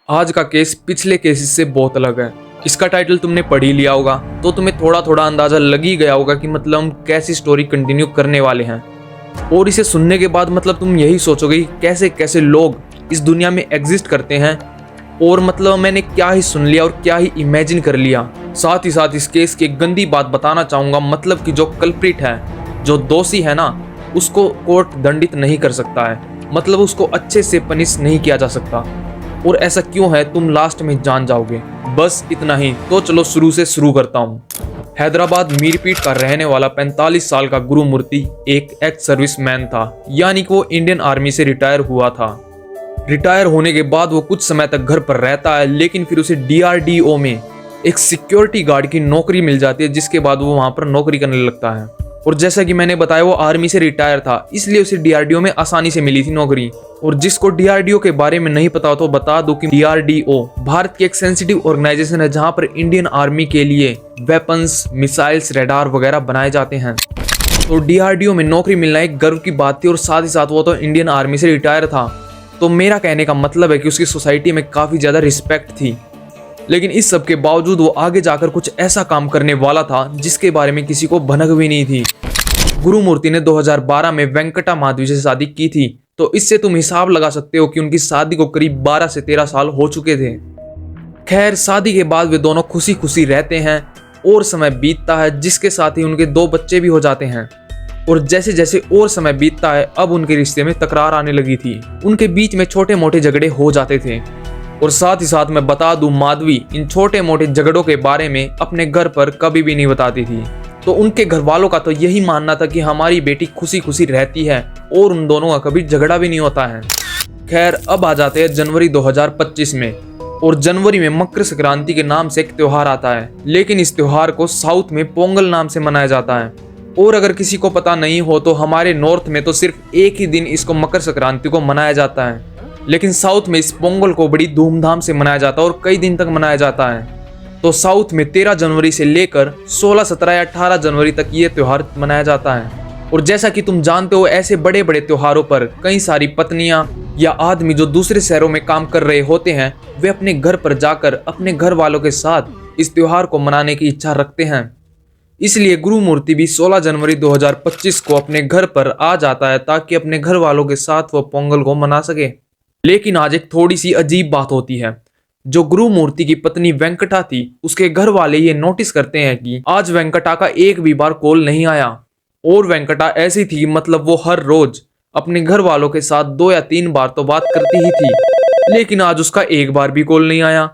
आज का केस पिछले केसेस से बहुत अलग है। इसका टाइटल तुमने पढ़ ही लिया होगा तो तुम्हें थोड़ा थोड़ा अंदाजा लग ही गया होगा कि मतलब हम कैसी स्टोरी कंटिन्यू करने वाले हैं। और इसे सुनने के बाद मतलब तुम यही सोचोगे कि कैसे कैसे लोग इस दुनिया में एग्जिस्ट करते हैं, और मतलब मैंने क्या ही सुन लिया और क्या ही इमेजिन कर लिया। साथ ही साथ इस केस की एक गंदी बात बताना चाहूँगा, मतलब कि जो कल्प्रिट है, जो दोषी है ना, उसको कोर्ट दंडित नहीं कर सकता है, मतलब उसको अच्छे से पनिश नहीं किया जा सकता। और ऐसा क्यों है तुम लास्ट में जान जाओगे। बस इतना ही, तो चलो शुरू से शुरू करता हूँ। हैदराबाद मीरपीट का रहने वाला 45 साल का गुरुमूर्ति एक एक्स सर्विसमैन था, यानी कि वो इंडियन आर्मी से रिटायर हुआ था। रिटायर होने के बाद वो कुछ समय तक घर पर रहता है, लेकिन फिर उसे DRDO में एक सिक्योरिटी गार्ड की नौकरी मिल जाती है, जिसके बाद वो वहां पर नौकरी करने लगता है। और जैसा कि मैंने बताया वो आर्मी से रिटायर था, इसलिए उसे DRDO में आसानी से मिली थी नौकरी। और जिसको DRDO के बारे में नहीं पता तो बता दूं कि DRDO भारत की एक सेंसिटिव ऑर्गेनाइजेशन है, जहां पर इंडियन आर्मी के लिए वेपन्स, मिसाइल्स, रडार वगैरह बनाए जाते हैं। तो DRDO में नौकरी मिलना एक गर्व की बात थी, और साथ ही साथ वो तो इंडियन आर्मी से रिटायर था। तो मेरा कहने का मतलब है कि उसकी सोसाइटी में काफ़ी ज़्यादा रिस्पेक्ट थी। लेकिन इस सब के बावजूद वो आगे जाकर कुछ ऐसा काम करने वाला था जिसके बारे में किसी को भनक भी नहीं थी। गुरुमूर्ति ने 2012 में वेंकटा माधवी से शादी की थी, तो इससे तुम हिसाब लगा सकते हो कि उनकी शादी को करीब 12 से 13 साल हो चुके थे। खैर, शादी के बाद वे दोनों खुशी खुशी रहते हैं और समय बीतता है, जिसके साथ ही उनके 2 बच्चे भी हो जाते हैं। और जैसे जैसे और समय बीतता है, अब उनके रिश्ते में तकरार आने लगी थी। उनके बीच में छोटे मोटे झगड़े हो जाते थे। और साथ ही साथ मैं बता दूं, माधवी इन छोटे मोटे झगड़ों के बारे में अपने घर पर कभी भी नहीं बताती थी। तो उनके घर वालों का तो यही मानना था कि हमारी बेटी खुशी खुशी रहती है और उन दोनों का कभी झगड़ा भी नहीं होता है। खैर, अब आ जाते हैं जनवरी 2025 में। और जनवरी में मकर संक्रांति के नाम से एक त्योहार आता है, लेकिन इस त्योहार को साउथ में पोंगल नाम से मनाया जाता है। और अगर किसी को पता नहीं हो तो हमारे नॉर्थ में तो सिर्फ एक ही दिन इसको मकर संक्रांति को मनाया जाता है, लेकिन साउथ में इस पोंगल को बड़ी धूमधाम से मनाया जाता है और कई दिन तक मनाया जाता है। तो साउथ में 13 जनवरी से लेकर 16, 17 या 18 जनवरी तक ये त्योहार मनाया जाता है। और जैसा कि तुम जानते हो, ऐसे बड़े बड़े त्योहारों पर कई सारी पत्नियां या आदमी जो दूसरे शहरों में काम कर रहे होते हैं, वे अपने घर पर जाकर अपने घर वालों के साथ इस त्योहार को मनाने की इच्छा रखते हैं। इसलिए गुरुमूर्ति भी 16 जनवरी 2025 को अपने घर पर आ जाता है, ताकि अपने घर वालों के साथ वो पोंगल को मना सके। लेकिन आज एक थोड़ी सी अजीब बात होती है। जो गुरुमूर्ति की पत्नी वेंकटा थी, उसके घर वाले ये नोटिस करते हैं कि आज वेंकटा का एक भी बार कॉल नहीं आया। और वेंकटा ऐसी थी, मतलब वो हर रोज अपने घर वालों के साथ 2 या 3 बार तो बात करती ही थी, लेकिन आज उसका एक बार भी कॉल नहीं आया।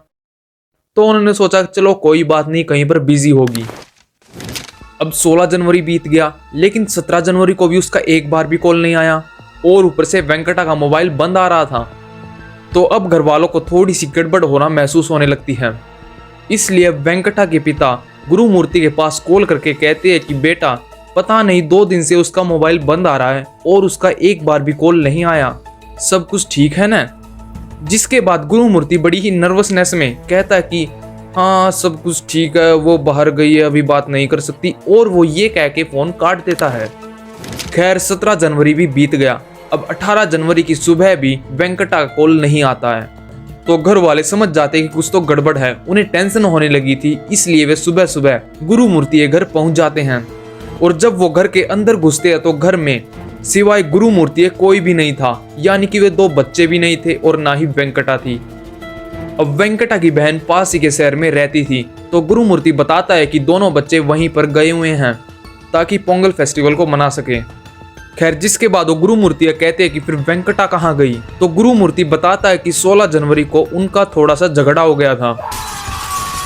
तो उन्होंने सोचा चलो कोई बात नहीं, कहीं पर बिजी होगी। अब 16 जनवरी बीत गया, लेकिन 17 जनवरी को भी उसका एक बार भी कॉल नहीं आया, और ऊपर से वेंकटा का मोबाइल बंद आ रहा था। तो अब घर वालों को थोड़ी सी गड़बड़ होना महसूस होने लगती है। इसलिए वेंकटा के पिता गुरुमूर्ति के पास कॉल करके कहते हैं कि बेटा, पता नहीं 2 दिन से उसका मोबाइल बंद आ रहा है और उसका एक बार भी कॉल नहीं आया, सब कुछ ठीक है ना। जिसके बाद गुरुमूर्ति बड़ी ही नर्वसनेस में कहता है कि हाँ सब कुछ ठीक है, वो बाहर गई है, अभी बात नहीं कर सकती, और वो ये कह के फोन काट देता है। खैर, 17 जनवरी भी बीत गया। अब 18 जनवरी की सुबह भी वेंकटा का कॉल नहीं आता है। तो घर वाले समझ जाते कि कुछ तो गड़बड़ है, उन्हें टेंशन होने लगी थी, इसलिए वे सुबह सुबह गुरुमूर्ति के घर पहुंच जाते हैं। और जब वो घर के अंदर घुसते हैं तो घर में सिवाय गुरुमूर्ति के कोई भी नहीं था, यानी कि वे 2 बच्चे भी नहीं थे और ना ही वेंकटा थी। अब वेंकटा की बहन पास ही के शहर में रहती थी, तो गुरुमूर्ति बताता है कि दोनों बच्चे वहीं पर गए हुए हैं ताकि पोंगल फेस्टिवल को मना सके। खैर, जिसके बाद वो गुरुमूर्ति कहते हैं कि फिर वेंकटा कहाँ गई। तो गुरुमूर्ति बताता है कि 16 जनवरी को उनका थोड़ा सा झगड़ा हो गया था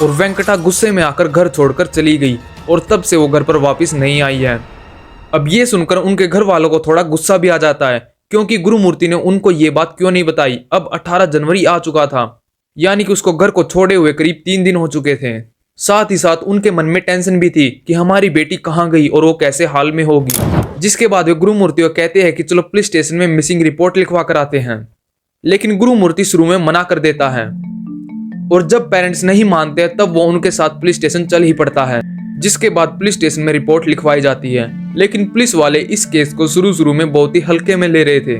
और वेंकटा गुस्से में आकर घर छोड़कर चली गई, और तब से वो घर पर वापस नहीं आई है। अब ये सुनकर उनके घर वालों को थोड़ा गुस्सा भी आ जाता है, क्योंकि गुरुमूर्ति ने उनको ये बात क्यों नहीं बताई। अब 18 जनवरी आ चुका था, यानी कि उसको घर को छोड़े हुए करीब 3 दिन हो चुके थे। साथ ही साथ उनके मन में टेंशन भी थी कि हमारी बेटी कहाँ गई और वो कैसे हाल में होगी। जिसके बाद वे गुरुमूर्ति को कहते हैं कि चलो पुलिस स्टेशन में मिसिंग रिपोर्ट लिखवा कर आते हैं, लेकिन गुरुमूर्ति शुरू में मना कर देता है। और जब पेरेंट्स नहीं मानते तब वो उनके साथ पुलिस स्टेशन चल ही पड़ता है। जिसके बाद पुलिस स्टेशन में रिपोर्ट लिखवाई जाती है, लेकिन पुलिस वाले इस केस को शुरू में बहुत ही हल्के में ले रहे थे।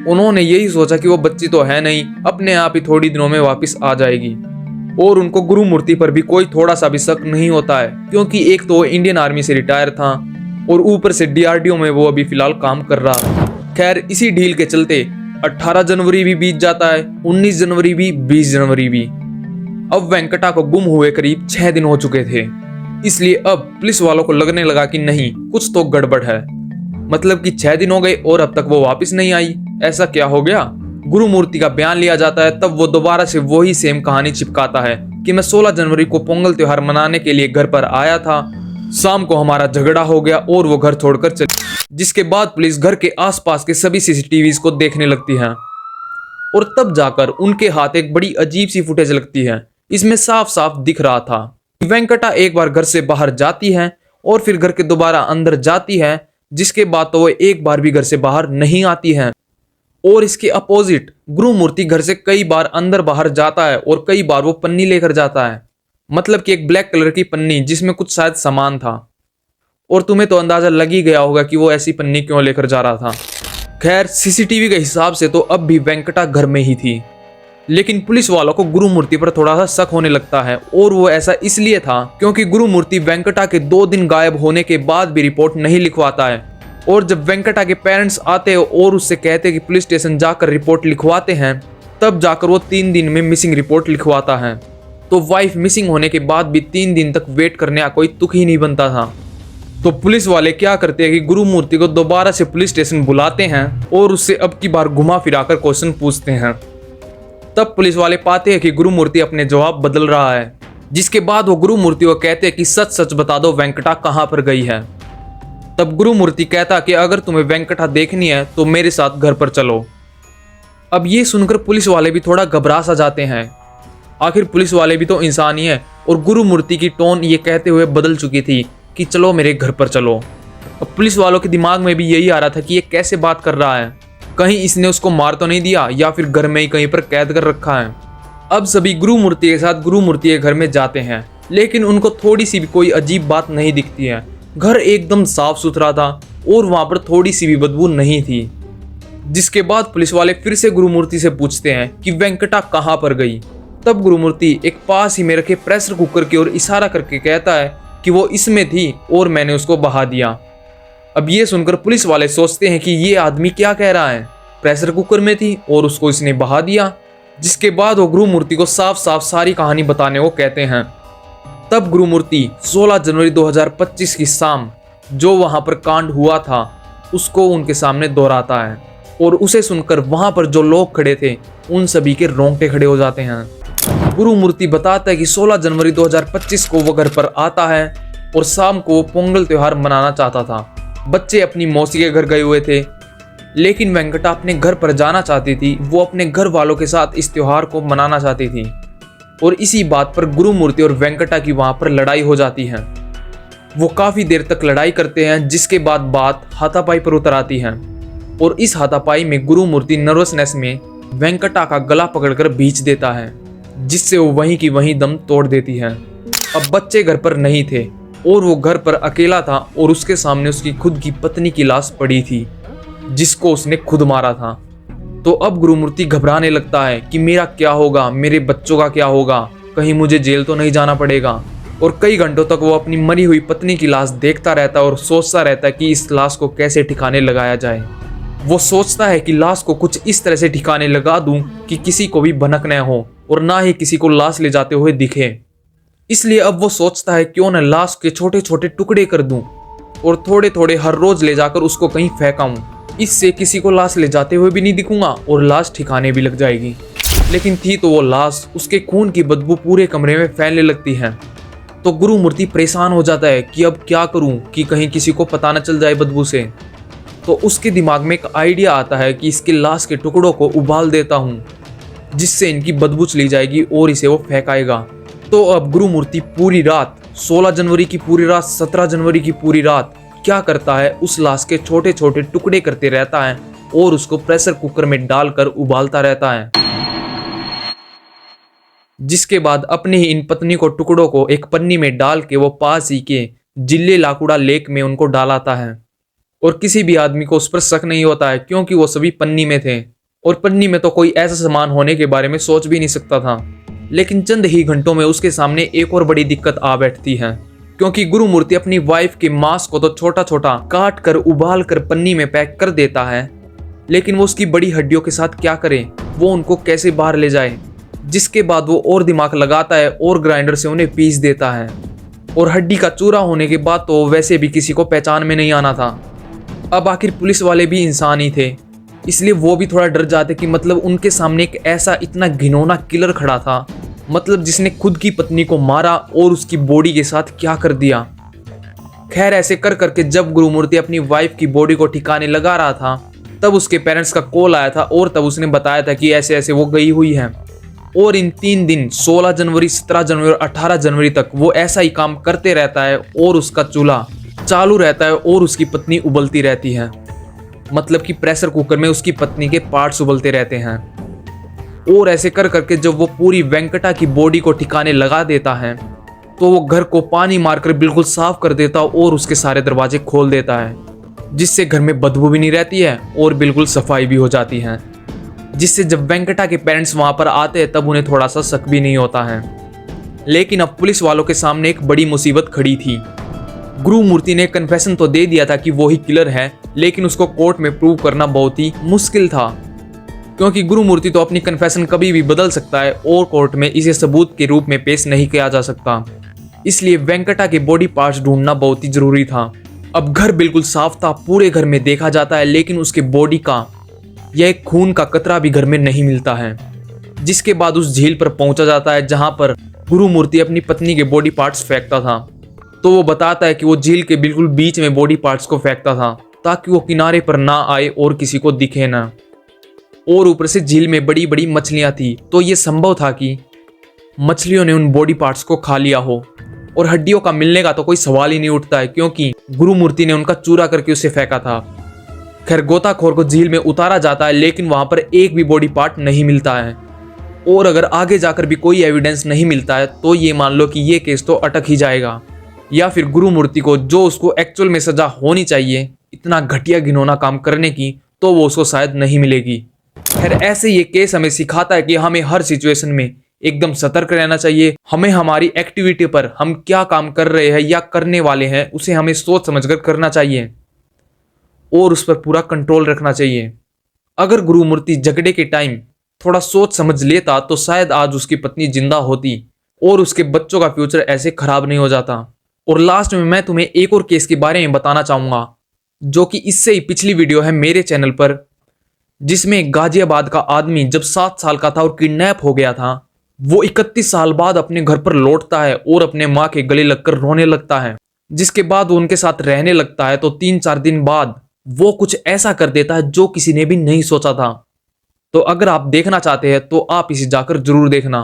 उन्होंने यही सोचा कि वो बच्ची तो है नहीं, अपने आप ही थोड़ी दिनों में वापस आ जाएगी। और उनको गुरुमूर्ति पर भी कोई थोड़ा सा भी शक नहीं होता है, क्योंकि एक तो वो इंडियन आर्मी से रिटायर था और ऊपर से डीआरडीओ में वो अभी फिलहाल काम कर रहा था। खैर, इसी डील के चलते 18 जनवरी भी बीत जाता है, 19 जनवरी भी, 20 जनवरी भी। अब वेंकटा को गुम हुए करीब 6 दिन हो चुके थे, इसलिए अब पुलिस वालों को लगने लगा कि नहीं, कुछ तो गड़बड़ है। मतलब कि 6 दिन हो गए और अब तक वो वापस नहीं आई, ऐसा क्या हो गया। गुरुमूर्ति का बयान लिया जाता है, तब वो दोबारा से वही सेम कहानी चिपकाता है कि मैं 16 जनवरी को पोंगल त्योहार मनाने के लिए घर पर आया था, शाम को हमारा झगड़ा हो गया और वो घर छोड़कर चली। जिसके बाद पुलिस घर के आसपास के सभी सीसीटीवीज को देखने लगती है और तब जाकर उनके हाथ एक बड़ी अजीब सी फुटेज लगती है। इसमें साफ साफ दिख रहा था कि वेंकटा एक बार घर से बाहर जाती है और फिर घर के दोबारा अंदर जाती है, जिसके बाद तो वो एक बार भी घर से बाहर नहीं आती है। और इसके अपोजिट गुरुमूर्ति घर से कई बार अंदर बाहर जाता है और कई बार वो पन्नी लेकर जाता है, मतलब कि एक ब्लैक कलर की पन्नी जिसमें कुछ शायद सामान था। और तुम्हें तो अंदाजा लग ही गया होगा कि वो ऐसी पन्नी क्यों लेकर जा रहा था। खैर, सीसीटीवी के हिसाब से तो अब भी वेंकटा घर में ही थी, लेकिन पुलिस वालों को गुरुमूर्ति पर थोड़ा सा शक होने लगता है। और वो ऐसा इसलिए था क्योंकि गुरुमूर्ति वेंकटा के 2 दिन गायब होने के बाद भी रिपोर्ट नहीं लिखवाता है। और जब वेंकटा के पेरेंट्स आते हैं और उससे कहते हैं कि पुलिस स्टेशन जाकर रिपोर्ट लिखवाते हैं, तब जाकर वो 3 दिन में मिसिंग रिपोर्ट लिखवाता है। तो वाइफ मिसिंग होने के बाद भी 3 दिन तक वेट करने का कोई तुक ही नहीं बनता था। तो पुलिस वाले क्या करते हैं कि गुरुमूर्ति को दोबारा से पुलिस स्टेशन बुलाते हैं और उससे अब की बार घुमा फिराकर क्वेश्चन पूछते हैं। तब पुलिस वाले पाते हैं कि गुरुमूर्ति अपने जवाब बदल रहा है, जिसके बाद वो गुरुमूर्ति को कहते हैं कि सच सच बता दो वेंकटा कहाँ पर गई है। तब गुरुमूर्ति कहता कि अगर तुम्हें वेंकटा देखनी है तो मेरे साथ घर पर चलो। अब ये सुनकर पुलिस वाले भी थोड़ा घबरा सा जाते हैं, आखिर पुलिस वाले भी तो इंसान ही है। और गुरुमूर्ति की टोन ये कहते हुए बदल चुकी थी कि चलो मेरे घर पर चलो। अब पुलिस वालों के दिमाग में भी यही आ रहा था कि ये कैसे बात कर रहा है, कहीं इसने उसको मार तो नहीं दिया या फिर घर में ही कहीं पर कैद कर रखा है। अब सभी गुरुमूर्ति के साथ गुरुमूर्ति के घर में जाते हैं, लेकिन उनको थोड़ी सी भी कोई अजीब बात नहीं दिखती है। घर एकदम साफ सुथरा था और वहां पर थोड़ी सी भी बदबू नहीं थी। जिसके बाद पुलिस वाले फिर से गुरुमूर्ति से पूछते हैं कि वेंकटा कहाँ पर गई। तब गुरुमूर्ति एक पास ही में रखे प्रेशर कुकर की ओर इशारा करके कहता है कि वो इसमें थी और मैंने उसको बहा दिया। अब ये सुनकर पुलिस वाले सोचते हैं कि ये आदमी क्या कह रहा है, प्रेशर कुकर में थी और उसको इसने बहा दिया। जिसके बाद वो गुरुमूर्ति को साफ साफ सारी कहानी बताने को कहते हैं। तब गुरुमूर्ति 16 जनवरी 2025 की शाम जो वहां पर कांड हुआ था उसको उनके सामने दोहराता है और उसे सुनकर वहां पर जो लोग खड़े थे उन सभी के रोंगटे खड़े हो जाते हैं। गुरुमूर्ति बताता है कि 16 जनवरी 2025 को वो घर पर आता है और शाम को पोंगल त्योहार मनाना चाहता था। बच्चे अपनी मौसी के घर गए हुए थे, लेकिन वेंकटा अपने घर पर जाना चाहती थी। वो अपने घर वालों के साथ इस त्योहार को मनाना चाहती थी और इसी बात पर गुरुमूर्ति और वेंकटा की वहां पर लड़ाई हो जाती है। वो काफी देर तक लड़ाई करते हैं, जिसके बाद बात हाथापाई पर उतर आती है और इस हाथापाई में गुरुमूर्ति नर्वसनेस में वेंकटा का गला पकड़कर भींच देता है, जिससे वो वहीं की वहीं दम तोड़ देती है। अब बच्चे घर पर नहीं थे और वो घर पर अकेला था और उसके सामने उसकी खुद की पत्नी की लाश पड़ी थी, जिसको उसने खुद मारा था। तो अब गुरुमूर्ति घबराने लगता है कि मेरा क्या होगा, मेरे बच्चों का क्या होगा, कहीं मुझे जेल तो नहीं जाना पड़ेगा। और कई घंटों तक वो अपनी मरी हुई पत्नी की लाश देखता रहता है और सोचता रहता है कि इस लाश को कैसे ठिकाने लगाया जाए। वो सोचता है कि लाश को कुछ इस तरह से ठिकाने लगा दूं कि किसी को भी भनक न हो और ना ही किसी को लाश ले जाते हुए दिखे। इसलिए अब वो सोचता है क्यों न लाश के छोटे छोटे टुकड़े कर दूं और थोड़े थोड़े हर रोज ले जाकर उसको कहीं फेंकाऊं। इससे किसी को लाश ले जाते हुए भी नहीं दिखूंगा और लाश ठिकाने भी लग जाएगी। लेकिन थी तो वो लाश, उसके खून की बदबू पूरे कमरे में फैलने लगती है। तो गुरुमूर्ति परेशान हो जाता है कि अब क्या करूं कि कहीं किसी को पता न चल जाए बदबू से। तो उसके दिमाग में एक आइडिया आता है कि इसके लाश के टुकड़ों को उबाल देता हूं, जिससे इनकी बदबू चली जाएगी और इसे वो फेंकाएगा। तो अब गुरुमूर्ति पूरी रात, 16 जनवरी की पूरी रात, 17 जनवरी की पूरी रात क्या करता है, उस लाश के छोटे छोटे टुकड़े करते रहता है और उसको प्रेशर कुकर में डालकर उबालता रहता है। जिसके बाद अपने ही इन पत्नी को टुकड़ों को एक पन्नी में डाल के वो पास ही के जिले लाकुड़ा लेक में उनको डालाता है और किसी भी आदमी को उस पर शक नहीं होता है, क्योंकि वो सभी पन्नी में थे। और पन्नी में तो कोई ऐसा सामान होने के बारे में सोच भी नहीं सकता था। लेकिन चंद ही घंटों में उसके सामने एक और बड़ी दिक्कत आ बैठती है, क्योंकि गुरुमूर्ति अपनी वाइफ के मांस को तो छोटा छोटा काट कर उबाल कर पन्नी में पैक कर देता है, लेकिन वो उसकी बड़ी हड्डियों के साथ क्या करे, वो उनको कैसे बाहर ले जाए। जिसके बाद वो और दिमाग लगाता है और ग्राइंडर से उन्हें पीस देता है। और हड्डी का चूरा होने के बाद तो वैसे भी किसी को पहचान में नहीं आना था। अब आखिर पुलिस वाले भी इंसान ही थे, इसलिए वो भी थोड़ा डर जाते कि मतलब उनके सामने एक ऐसा इतना घिनौना किलर खड़ा था, मतलब जिसने खुद की पत्नी को मारा और उसकी बॉडी के साथ क्या कर दिया। खैर ऐसे कर करके जब गुरुमूर्ति अपनी वाइफ की बॉडी को ठिकाने लगा रहा था, तब उसके पेरेंट्स का कॉल आया था और तब उसने बताया था कि ऐसे ऐसे वो गई हुई है। और इन 3 दिन 16 जनवरी, 17 जनवरी और 18 जनवरी तक वो ऐसा ही काम करते रहता है और उसका चूल्हा चालू रहता है और उसकी पत्नी उबलती रहती है। मतलब कि प्रेशर कुकर में उसकी पत्नी के पार्ट्स उबलते रहते हैं। और ऐसे कर करके जब वो पूरी वेंकटा की बॉडी को ठिकाने लगा देता है, तो वो घर को पानी मारकर बिल्कुल साफ कर देता और उसके सारे दरवाजे खोल देता है, जिससे घर में बदबू भी नहीं रहती है और बिल्कुल सफाई भी हो जाती है। जिससे जब वेंकटा के पेरेंट्स वहां पर आते हैं तब उन्हें थोड़ा सा शक भी नहीं होता है। लेकिन अब पुलिस वालों के सामने एक बड़ी मुसीबत खड़ी थी। गुरुमूर्ति ने कन्फेशन तो दे दिया था कि वो ही किलर है, लेकिन उसको कोर्ट में प्रूव करना बहुत ही मुश्किल था, क्योंकि गुरुमूर्ति तो अपनी कन्फेशन कभी भी बदल सकता है और कोर्ट में इसे सबूत के रूप में पेश नहीं किया जा सकता। इसलिए वेंकटा के बॉडी पार्ट्स ढूंढना बहुत ही जरूरी था। अब घर बिल्कुल साफ था, पूरे घर में देखा जाता है, लेकिन उसके बॉडी का यह एक खून का कतरा भी घर में नहीं मिलता है। जिसके बाद उस झील पर पहुंचा जाता है जहां पर गुरुमूर्ति अपनी पत्नी के बॉडी पार्ट्स फेंकता था। तो वो बताता है कि वो झील के बिल्कुल बीच में बॉडी पार्ट्स को फेंकता था ताकि वो किनारे पर ना आए और किसी को दिखे ना। और ऊपर से झील में बड़ी बड़ी मछलियां थी, तो ये संभव था कि मछलियों ने उन बॉडी पार्ट्स को खा लिया हो। और हड्डियों का मिलने का तो कोई सवाल ही नहीं उठता है, क्योंकि गुरुमूर्ति ने उनका चूरा करके उसे फेंका था। खैर गोताखोर को झील में उतारा जाता है, लेकिन वहां पर एक भी बॉडी पार्ट नहीं मिलता है। और अगर आगे जाकर भी कोई एविडेंस नहीं मिलता है तो ये मान लो कि ये केस तो अटक ही जाएगा, या फिर गुरुमूर्ति को जो उसको एक्चुअल में सजा होनी चाहिए इतना घटिया घिनौना काम करने की, तो वो उसको शायद नहीं मिलेगी। खैर ऐसे ये केस हमें सिखाता है कि हमें हर सिचुएशन में एकदम सतर्क रहना चाहिए। हमें हमारी एक्टिविटी पर हम क्या काम कर रहे हैं या करने वाले हैं उसे हमें सोच समझकर करना चाहिए और उस पर पूरा कंट्रोल रखना चाहिए। अगर गुरुमूर्ति झगड़े के टाइम थोड़ा सोच समझ लेता तो शायद आज उसकी पत्नी जिंदा होती और उसके बच्चों का फ्यूचर ऐसे खराब नहीं हो जाता। और लास्ट में मैं तुम्हें एक और केस के बारे में बताना चाहूंगा, जो कि इससे ही पिछली वीडियो है मेरे चैनल पर, जिसमें गाजियाबाद का आदमी जब 7 साल का था और किडनैप हो गया था, वो 31 साल बाद अपने घर पर लौटता है और अपने माँ के गले लगकर रोने लगता है। जिसके बाद वो उनके साथ रहने लगता है, तो 3-4 दिन बाद वो कुछ ऐसा कर देता है जो किसी ने भी नहीं सोचा था। तो अगर आप देखना चाहते हैं तो आप इसे जाकर जरूर देखना।